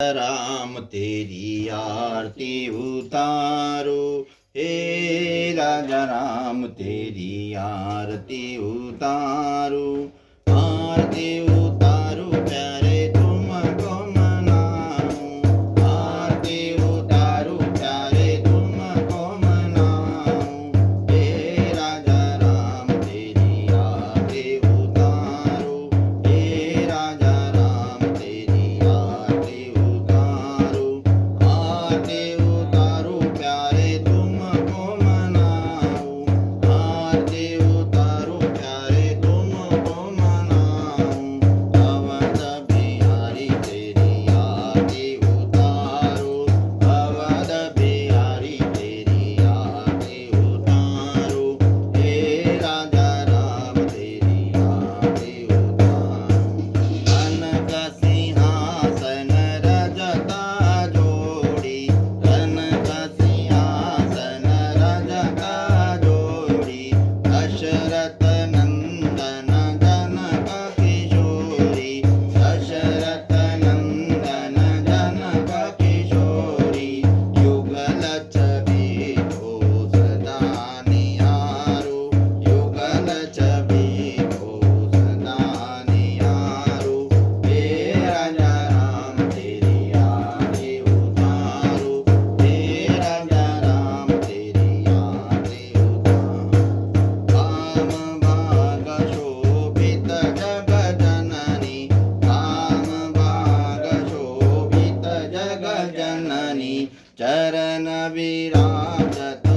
राम तेरी आरती उतारो, हे राजा राम तेरी आरती उतारो, आरती उतारो प्यारे तुमको मनाऊं, आरती उतारो प्यारे तुमको मनाऊं, हे राजा राम तेरी आरती उतारो, हे राजा राम तेरी आरती उतारो, आरती उतारो प्यारे तुमको मनाऊं, आरती उतारो प्यारे तुमको मनाऊं, अवध बिहारी तेरी आरती उतारो, अवध बिहारी तेरी आरती उतारो, हे राजा राम तेरी आरती उतारो, कनक सिंहासन रजता जोड़ी, कनक सिंहासन रजता जोड़ी, दशरथ नंदन जनक किशोरी, दशरथ नंदन जनक किशोरी, युगल छवि को सदा निहारो, युगल छवि को सदा निहारो, हे राजा राम तेरी आरती उतारो, हे राजा राम तेरी आरती उतारो, काम भाग शोभित जग जननी, काम भाग शोभित जग जननी, चरण विराजत